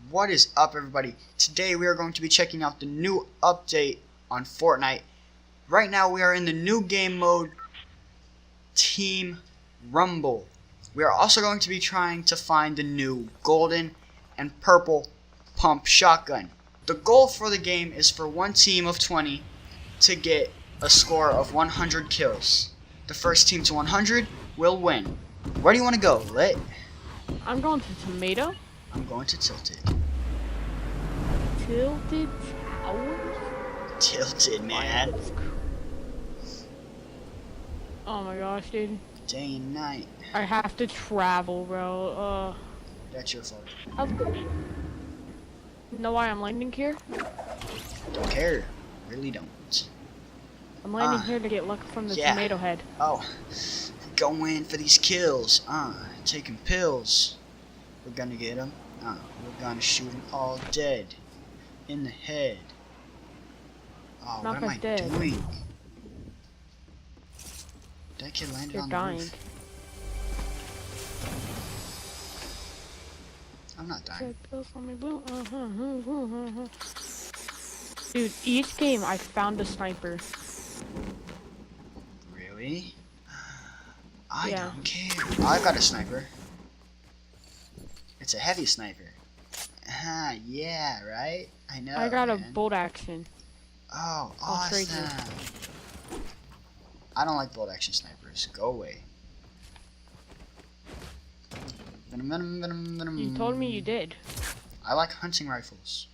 What is up, everybody? Today we are going to be checking out the new update on Fortnite. Right now we are in the new game mode, Team Rumble. We are also going to be trying to find the new golden and purple pump shotgun. The goal for the game is for one team of 20 to get a score of 100 kills. The first team to 100 will win. Where do you want to go, Lit? I'm going to Tomato. I'm going to Tilted. Tilted Towers? Tilted, man. Oh my gosh, dude. Day and night. I have to travel, bro. That's your fault. Know why I'm landing here? Don't care. Really don't. I'm landing here to get luck from the tomato head. Oh. Going for these kills. Taking pills. We're gonna get them. We're gonna shoot them all dead. In the head. Oh, what am I doing? That kid landed on the roof. I'm not dying. Dude, each game I found a sniper. Really? I don't care. I got a sniper. It's a heavy sniper. Yeah, right? I know. I got a bolt action. Oh, awesome. I don't like bolt action snipers. Go away. Venom. You told me you did. I like hunting rifles.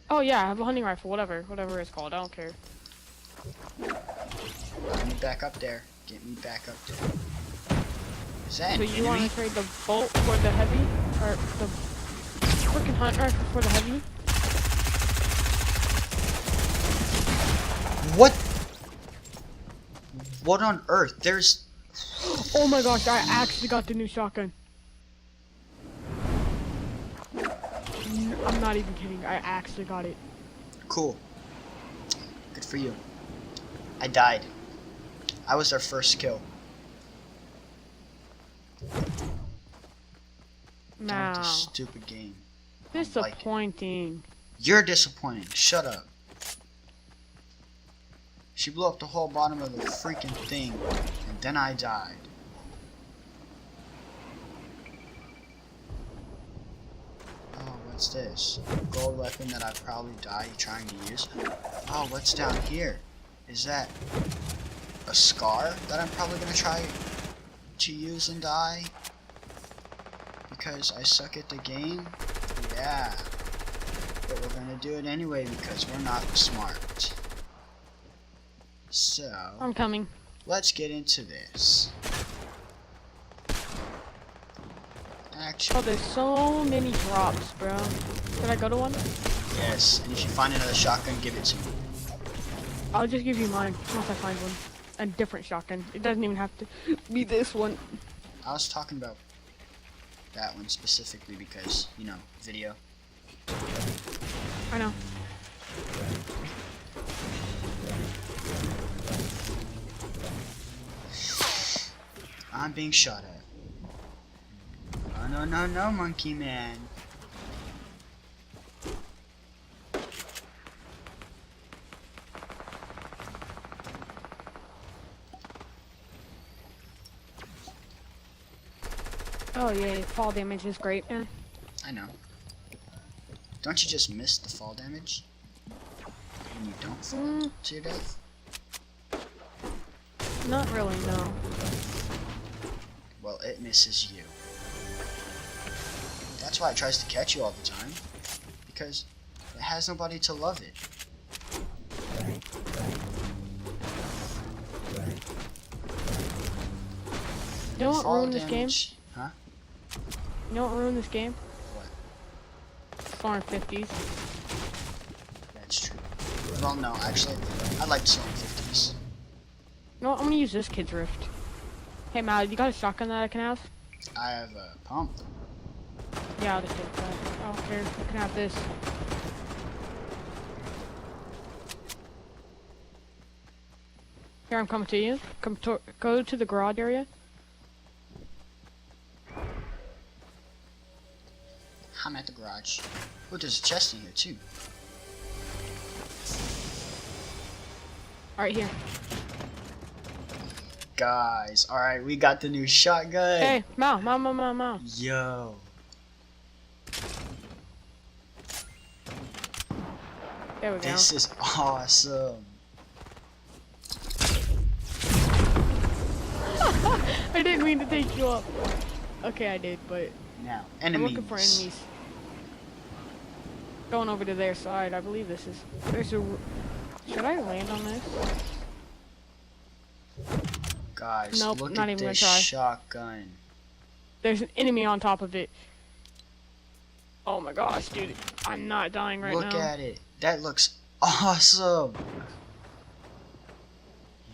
Oh yeah, I have a hunting rifle. Whatever it's called. I don't care. Get me back up there. Get me back up there. Is that so you want to trade the bolt for the heavy, or the freaking hunt rifle for the heavy? What? What on earth? There's... Oh my gosh, I actually got the new shotgun. I'm not even kidding, I actually got it. Cool. Good for you. I died. I was their first kill. Now. This stupid game. Disappointing. You're disappointing. Shut up. She blew up the whole bottom of the freaking thing, and then I died. Oh, what's this? Gold weapon that I'd probably die trying to use. Oh, what's down here? Is that a scar that I'm probably gonna try to use and die? Because I suck at the game? Yeah. But we're gonna do it anyway because we're not smart. So, I'm coming. Let's get into this. Actually, oh, there's so many drops, bro. Can I go to one? Yes, and if you find another shotgun, give it to me. I'll just give you mine once I find one. A different shotgun. It doesn't even have to be this one. I was talking about that one specifically because, you know, video. I know. I'm being shot at. Oh, no, monkey man. Oh yeah, fall damage is great. Yeah. I know. Don't you just miss the fall damage? When you don't fall to your death? Not really, no. Well, it misses you. That's why it tries to catch you all the time. Because it has nobody to love it. You know what ruined this game? Huh? You know what ruined this game? What? Scoring 50s. That's true. Well, no, actually, I like scoring 50s. You know what? I'm gonna use this kid's rift. Hey, Mal, you got a shotgun that I can have? I have a pump. Yeah, I'll just take that. I don't care. You can have this. Here, I'm coming to you. Go to the garage area. I'm at the garage. Oh, there's a chest in here too. Alright, here. Guys, alright, we got the new shotgun. Hey, Mau. Yo. There we go. This is awesome. I didn't mean to take you up. Okay, I did, but Now, I'm enemies. looking for enemies. Going over to their side, I believe this is. There's a. Should I land on this? Guys, Nope, look not at even this gonna try. shotgun. There's an enemy on top of it. Oh my gosh, dude. I'm not dying right now. Look at it. That looks awesome.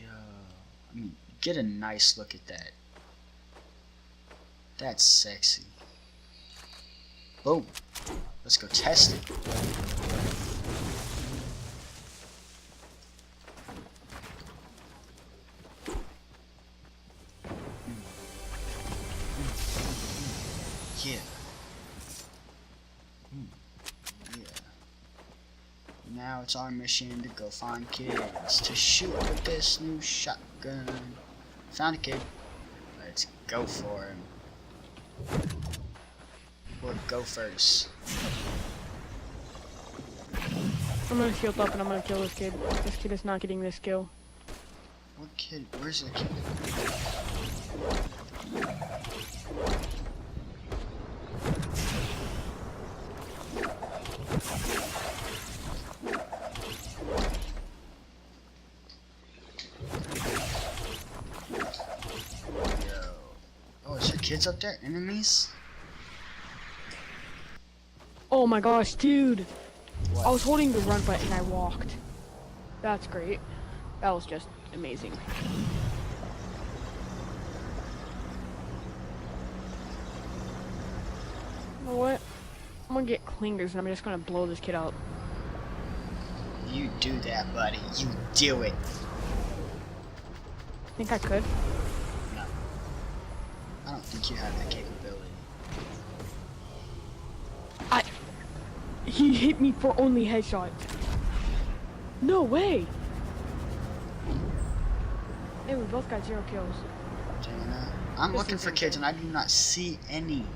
Yo. I mean, get a nice look at that. That's sexy. Boom. Let's go test it. Yeah. Yeah. Now it's our mission to go find kids to shoot with this new shotgun. Found a kid. Let's go for him. We're gophers. I'm gonna shield up and I'm gonna kill this kid. This kid is not getting this kill. What kid? Where's the kid? Yo. Oh, is there kids up there? Enemies? Oh my gosh, dude. What? I was holding the run button and I walked. That's great. That was just amazing. You know what? I'm gonna get clingers and I'm just gonna blow this kid up. You do that, buddy. You do it. Think I could? No. I don't think you have that capability. He hit me for only headshot. No way! Hey, we both got 0 kills. Dana, I'm This looking for isn't kids good. and I do not see any.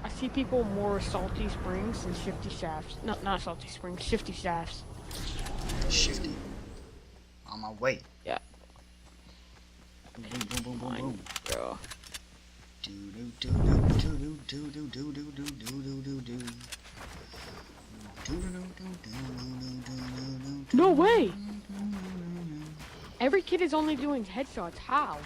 I see people more Salty Springs than Shifty Shafts. No, not Salty Springs, Shifty Shafts. Shifty. On my way. Yeah. Boom, boom, boom, boom, boom, boom. Bro. Do do do do do do do do do do do do do do. No way! Every kid is only doing headshots. How?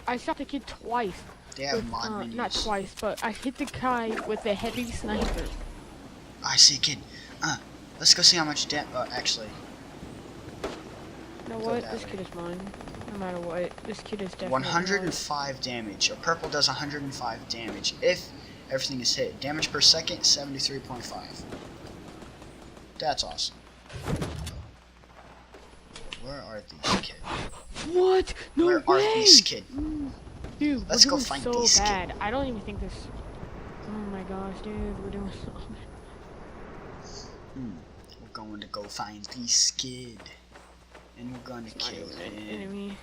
I shot the kid twice. They have With, mod menus. not twice, but I hit the guy with a heavy sniper. I see a kid. Let's go see how much actually. You know Go what? that This way. kid is mine. No matter what, this kid is definitely 105 damage. A purple does 105 damage if everything is hit. Damage per second, 73.5. That's awesome. Where are these kids? mine. What? No Where way! are these kids? Dude, Let's we're go doing find so these bad. I don't even think this. Oh my gosh, dude, we're doing so bad. We're going to go find this kid. And we're going to Not kill even an him. enemy.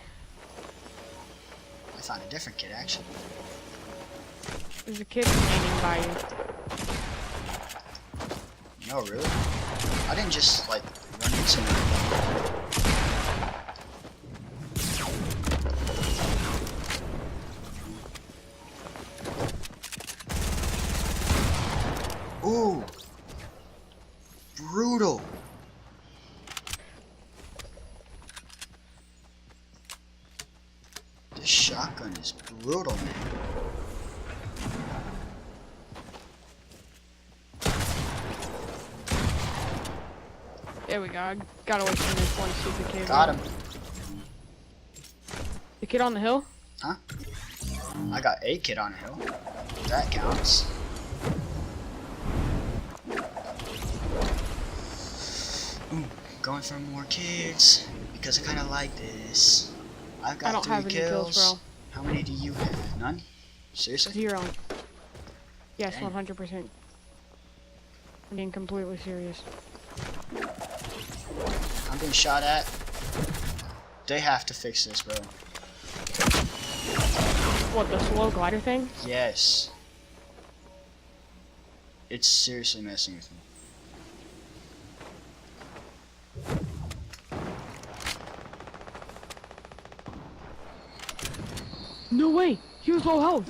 I found a different kid actually. There's a kid standing by you. No, really? I didn't just like run into him. Ooh! Brutal! This shotgun is brutal, man. There we go. I got away from this one stupid kid. Got him. The kid on the hill? Huh? I got a kid on a hill. That counts. Ooh, going for more kids because I kind of like this. I've got I don't 3 have any kills, bro. How many do you have? None? Seriously? 0. Yes, Dang. 100%. I'm being completely serious. I'm being shot at. They have to fix this, bro. What, the slow glider thing? Yes. It's seriously messing with me. No way! He was low health!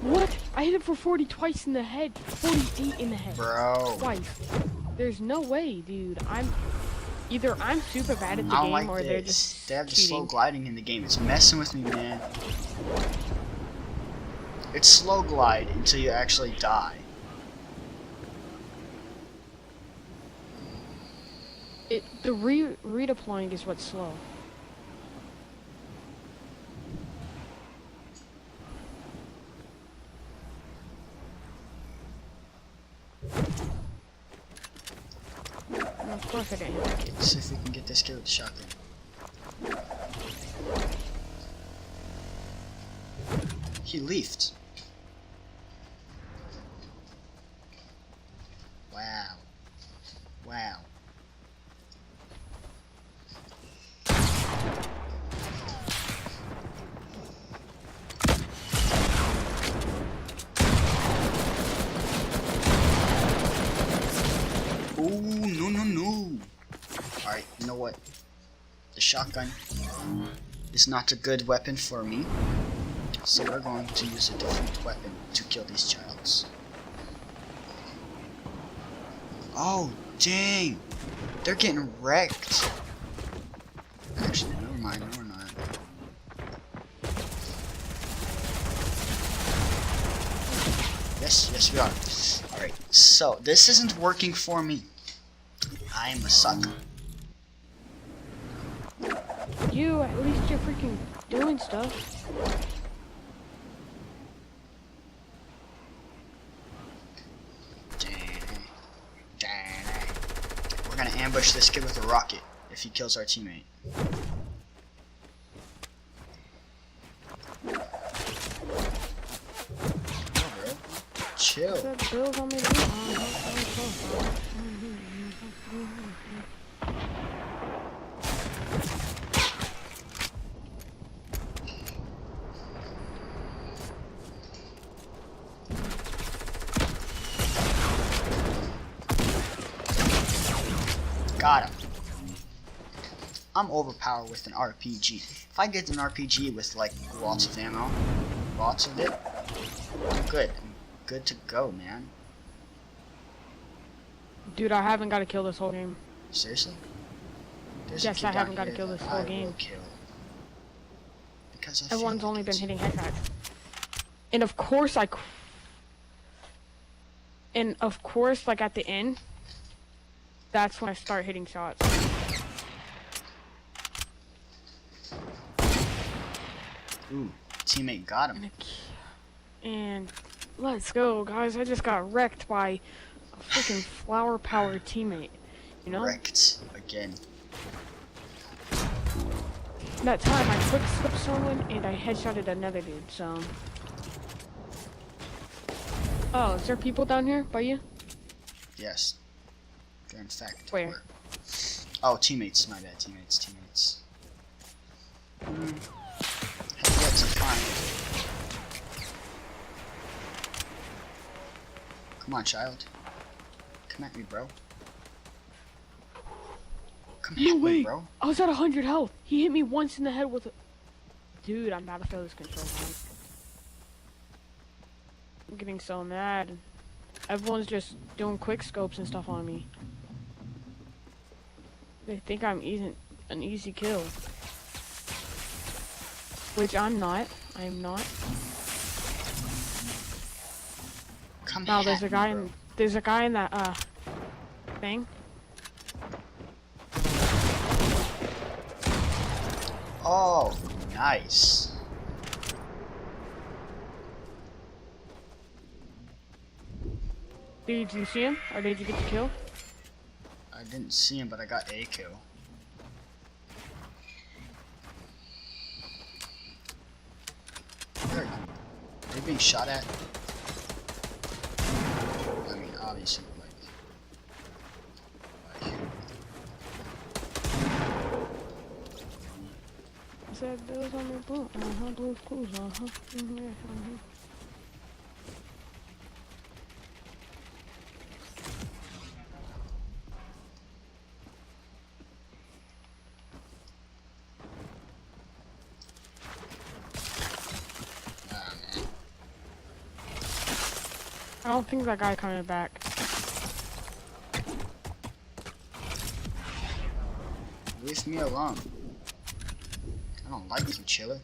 What? I hit him for 40 twice in the head. 48 in the head. Bro. Twice. There's no way, dude. Either I'm super bad at the I don't game like or they're this. just They have the cheating. slow gliding in the game. It's messing with me, man. It's slow glide until you actually die. The redeploying is what's slow. And of course I didn't hit that kid. Let's see if we can get this kid with the shotgun. He leafed. Wow. Wow. Ooh, no. Alright, you know what? The shotgun is not a good weapon for me. So we're going to use a different weapon to kill these childs. Oh, dang! They're getting wrecked. Actually, never mind, no, we're not. Yes, we are. Alright, so this isn't working for me. I'm a sucker. You, at least you're freaking doing stuff. Dang. We're gonna ambush this kid with a rocket if he kills our teammate. Chill. That Bill's on me. Got him. I'm overpowered with an RPG. If I get an RPG with like lots of ammo, lots of it, I'm good. I'm good to go, man. Dude, I haven't got to kill this whole game. Seriously? There's Yes, a kid I haven't down got to here kill this that whole I game. will kill. Because I feel Everyone's like only been it's- hitting headshots. And of course, like at the end, that's when I start hitting shots. Ooh, teammate got him. And let's go, guys. I just got wrecked by a freaking flower-powered teammate. You know? Wrecked again. That time I quick slipped someone and I headshotted another dude, so. Oh, is there people down here by you? Yes. They're in fact. Where? Oh, teammates. My bad. Teammates. Have yet to find. Come on, child. Come at me, bro. Come No at me, way! bro. I was at 100 health. He hit me once in the head with a... Dude, I'm about to throw this control down. I'm getting so mad. Everyone's just doing quick scopes and stuff on me. They think I'm an easy kill. Which I'm not. I'm not. Come Now at there's a me, guy bro. in there's a guy in that thing. Oh, nice. Did you see him? Or did you get the kill? I didn't see him, but I got a kill. Where are you? Are you being shot at? obviously, like Said bills on me blue. Blue schools. Yeah. man. I don't think that guy coming back. Leave me alone. I don't like you, chiller.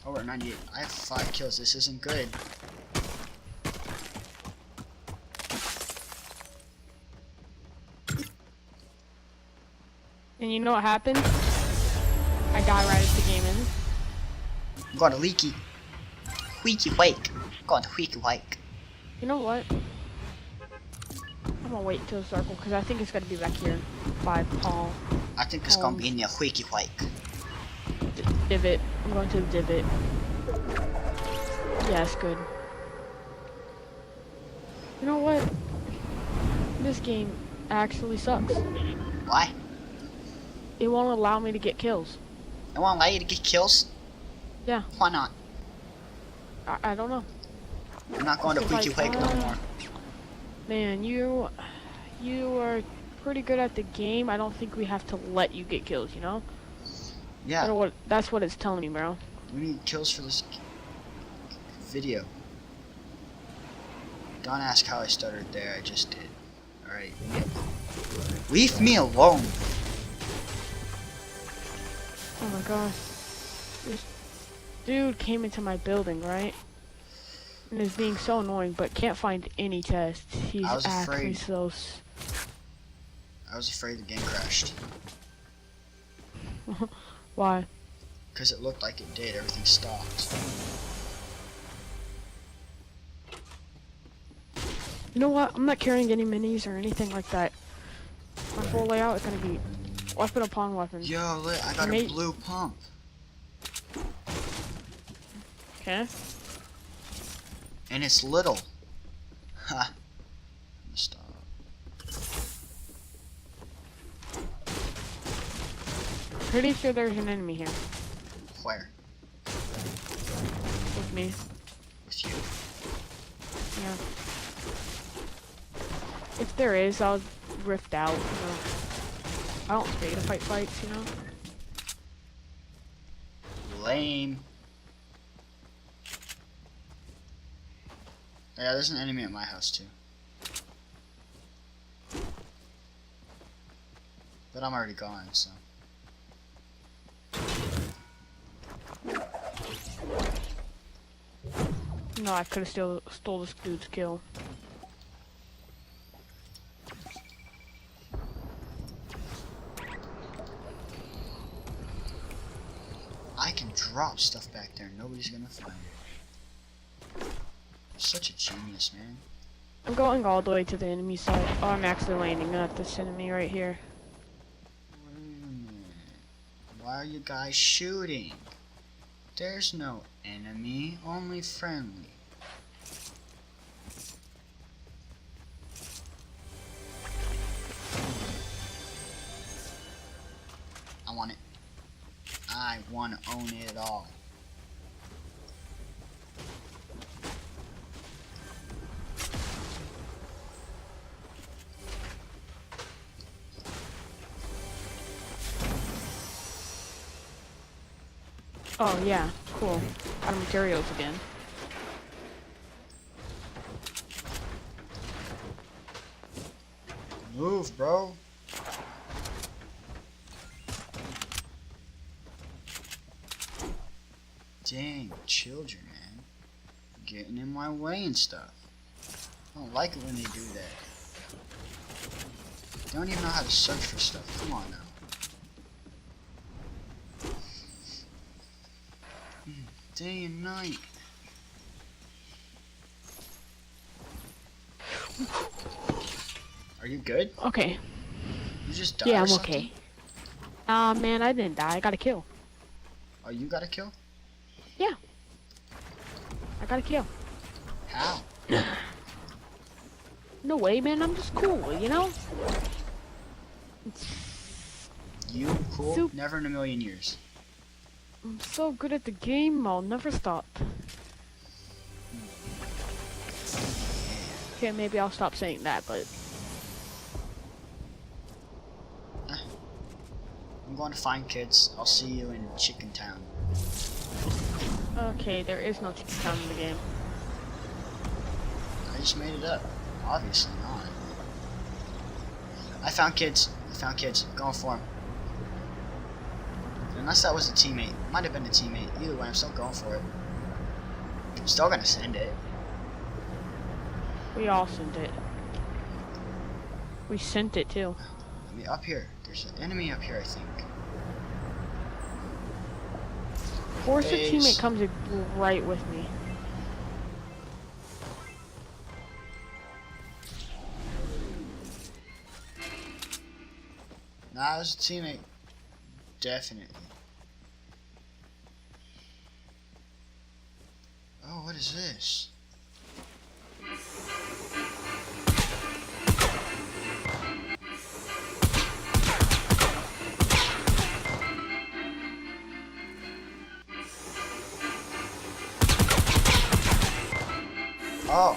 Oh, we're at 98. I have 5 kills. This isn't good. And you know what happened? I died right as the game ended. Got a leaky. Wheaky wake. Got a wheaky wake. You know what? I'm gonna wait till the circle because I think it's gonna be back here by Paul. I think it's gonna be in the wheaky wake. Divot. I'm going to the divot. Yes, good. You know what? This game actually sucks. Why? It won't allow me to get kills. It won't allow you to get kills? Yeah. Why not? I don't know. I'm not going to wheaky wake no more. Man, you are pretty good at the game. I don't think we have to let you get kills, you know? Yeah. That's what it's telling me, bro. We need kills for this video. Don't ask how I stuttered there. I just did. Alright. Leave me alone. Oh my gosh. This dude came into my building, right? And is being so annoying, but can't find any tests. He's I was actually afraid. so... I was afraid the game crashed. Why? Because it looked like it did. Everything stopped. You know what? I'm not carrying any minis or anything like that. My full layout is gonna be weapon upon weapon. Yo, look, I got a blue pump. Okay. And it's little. Ha. I'm gonna stop. Pretty sure there's an enemy here. Where? With me. With you? Yeah. If there is, I'll rift out, you know. I don't stay to fight fights, you know. Lame. Yeah, there's an enemy at my house too. But I'm already gone, so. No, I could have still stole this dude's kill. I can drop stuff back there. Nobody's gonna find it. Such a genius, man. I'm going all the way to the enemy side. Oh, I'm actually landing at this enemy right here. Wait a minute. Why are you guys shooting? There's no enemy, only friendly. I want it. I want to own it all. Oh, yeah. Cool. Out of materials again. Move, bro. Dang, children, man. Getting in my way and stuff. I don't like it when they do that. They don't even know how to search for stuff. Come on now. Day and night. Are you good? Okay. You just died Yeah, or I'm something? okay. Man, I didn't die. I got a kill. Oh, you got a kill? Yeah. I got a kill. How? No way, man. I'm just cool, you know? You cool? Soup. Never in a million years. I'm so good at the game, I'll never stop. Okay, maybe I'll stop saying that, but... I'm going to find kids. I'll see you in Chicken Town. Okay, there is no chicken town in the game. I just made it up. Obviously not. I found kids. Going for them. Unless that was a teammate. Might have been a teammate. Either way, I'm still going for it. I'm still gonna send it. We all sent it. We sent it too. I mean, up here. There's an enemy up here, I think. Force a teammate comes right with me. Nah, there's a teammate. Definitely. Oh, what is this? Oh.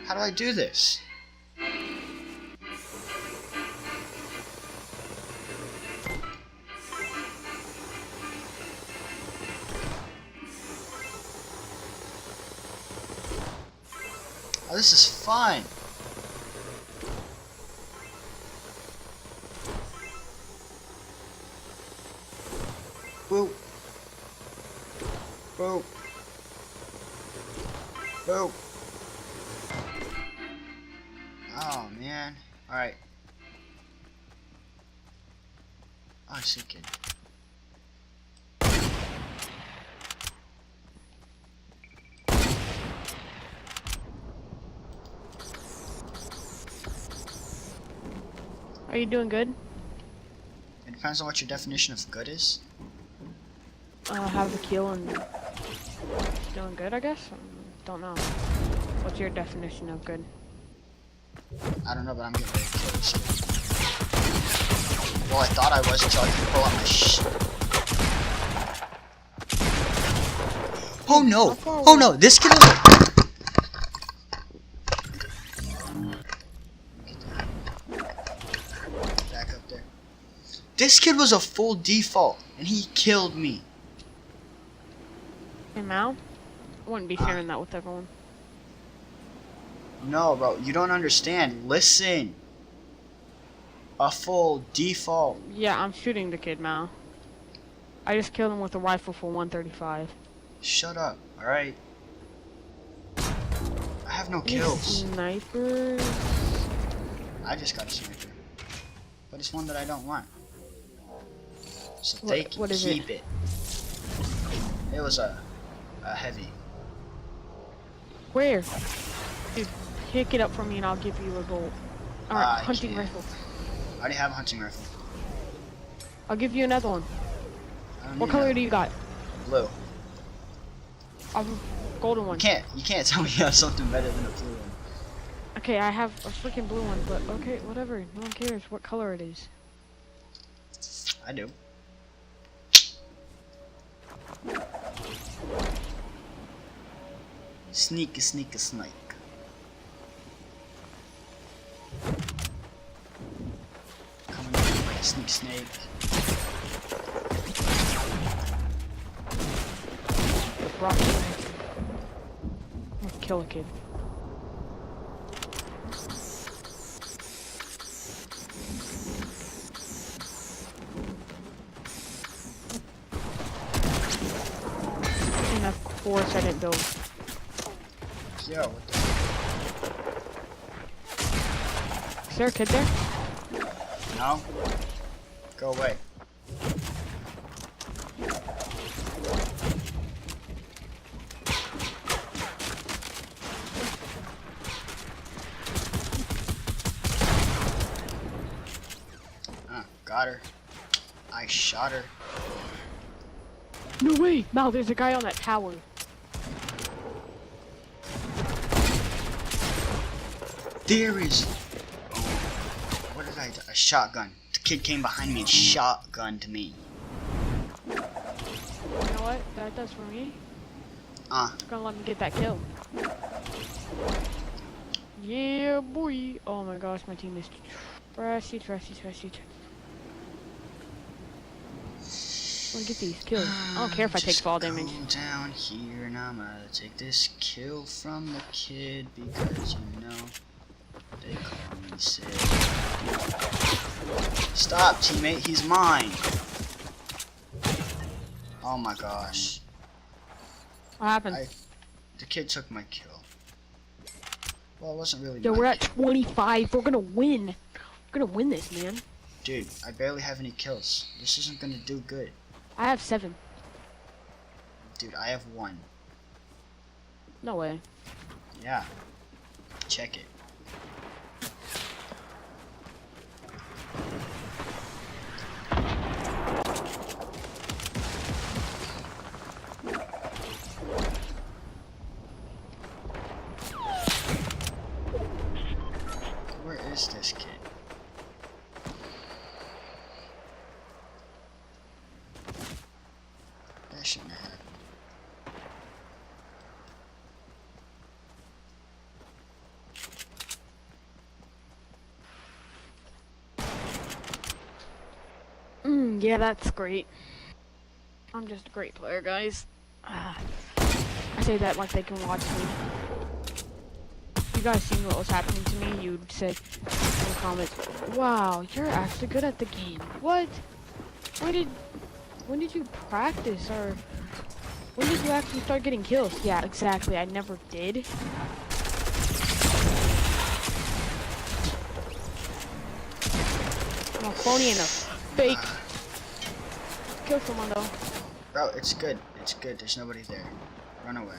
How do I do this? Oh, this is fun. Boop. Boop. Boop. Oh, man. Alright. Oh, I see a kid. Are you doing good? It depends on what your definition of good is. Have a kill and doing good, I guess? Don't know. What's your definition of good? I don't know, but I'm getting ready to kill this kid. Well, I thought I was until I could pull out my Oh no! Oh no! This kid was... Back up there. This kid was a full default, and he killed me. Hey, Mal? I wouldn't be sharing that with everyone. No, bro, you don't understand. Listen. A full default. Yeah, I'm shooting the kid, Mal. I just killed him with a rifle for 135. Shut up, alright? I have no kills. Snipers. I just got a sniper. But it's one that I don't want. So they can keep it. It was a heavy. Where? Dude, pick it up from me and I'll give you a gold. Alright, hunting rifle. I already have a hunting rifle. I'll give you another one. What color do you got? Blue. A golden one. You can't tell me you have something better than a blue one. Okay, I have a freaking blue one, but okay, whatever. No one cares what color it is. I do. Sneak, sneak, snake. Coming in like a sneak snake. Rock. Let's kill a kid. And of course I didn't build. Yo, what the? Is there a kid there? No? Go away. Got her. I shot her. No way! Mal, there's a guy on that tower. There is... What did I do? A shotgun. The kid came behind me and shotgunned me. You know what that does for me? It's gonna let me get that kill. Yeah, boy. Oh my gosh, my team is trashy. I'm gonna get these kills. I don't care if I take fall damage. Go down here and I'm gonna take this kill from the kid because you know they call me Sid. Stop, teammate. He's mine. Oh my gosh. What happened? The kid took my kill. Well, it wasn't really. Yo, we're at 25. We're gonna win. We're gonna win this, man. Dude, I barely have any kills. This isn't gonna do good. I have 7. Dude, I have 1. No way. Yeah. Check it. Where is this kid? That shouldn't have happened. Yeah, that's great. I'm just a great player, guys. I say that like they can watch me. If you guys seen what was happening to me, you'd say in the comments, "Wow, you're actually good at the game." What? When did you practice, or when did you actually start getting kills? Yeah, exactly. I never did. I'm a phony and a fake. Kill someone though. Bro, it's good. It's good. There's nobody there. Run away.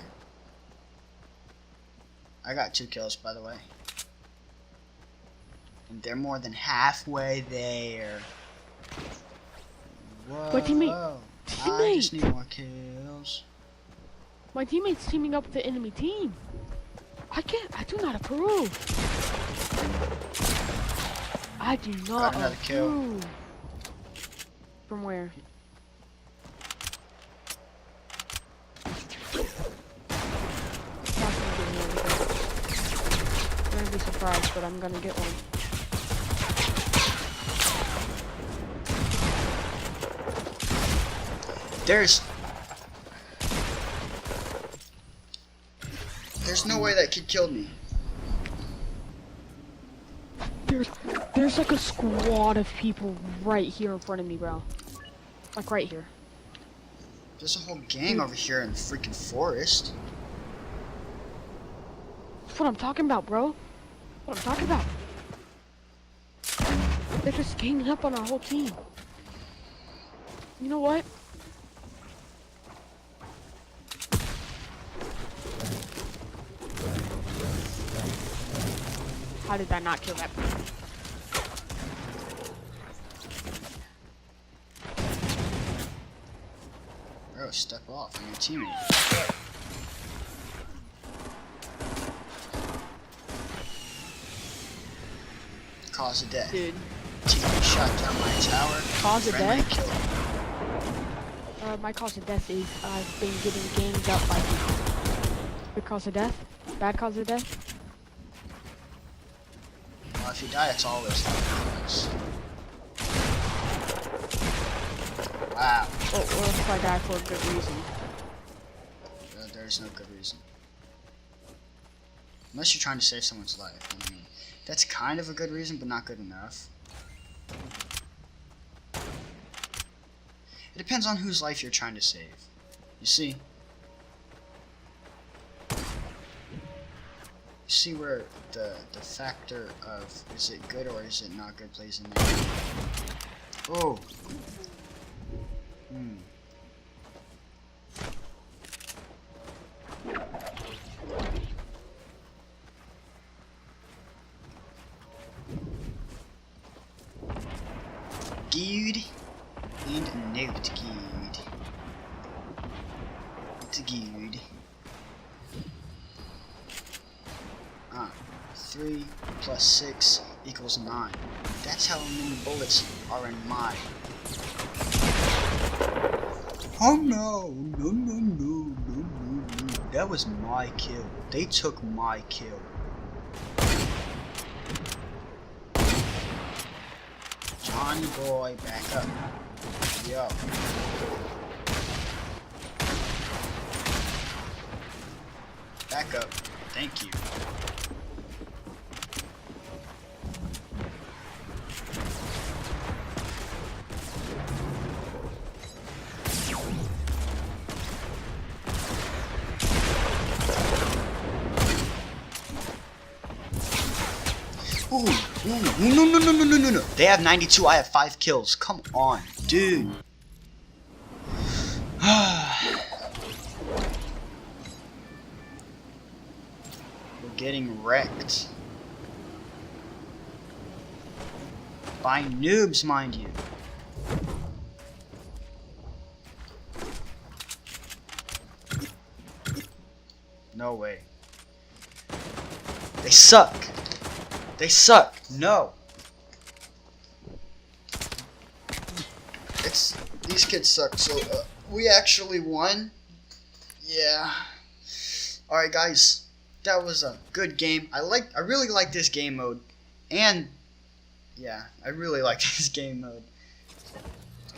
I got 2 kills, by the way. And they're more than halfway there. Whoa. My teammate. I just need more kills. My teammate's teaming up with the enemy team. I do not approve. I do not Got another kill. approve. From where? Not gonna get anything. I'm gonna be surprised, but I'm gonna get one. There's no way that kid killed me. There's like a squad of people right here in front of me, bro. Like right here. There's a whole gang over here in the freaking forest. That's what I'm talking about, bro. What I'm talking about. They're just ganging up on our whole team. You know what? How did that not kill that person? Bro, step off. I'm your teammate. Cause of death. Dude. Teammate shot down my tower. Cause of Friendly death? killed. My cause of death is I've been getting ganged up by people. Good cause of death? Bad cause of death? Well, if you die, it's always nice. Wow. Or if I die for a good reason. There's no good reason. Unless you're trying to save someone's life. You know what I mean? That's kind of a good reason, but not good enough. It depends on whose life you're trying to save. You see? You see where the factor of is it good or is it not good plays in there. Oh. Good and not good. It's good. 3 plus 6 equals 9. That's how many bullets are in my. Oh no! No, no, no, no, no, no. That was my kill. They took my kill. Johnny boy, back up. Yo. Back up. Thank you. Ooh, no, no, no, no, no, no, no. They have 92, I have 5 kills. Come on, dude. We're getting wrecked. By noobs, mind you. No way. They suck. They suck. No. These kids suck. So we actually won. Yeah. All right, guys. That was a good game. I really like this game mode, and yeah, I really like this game mode.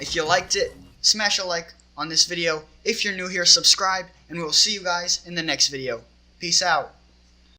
If you liked it, smash a like on this video. If you're new here, subscribe, and we'll see you guys in the next video. Peace out.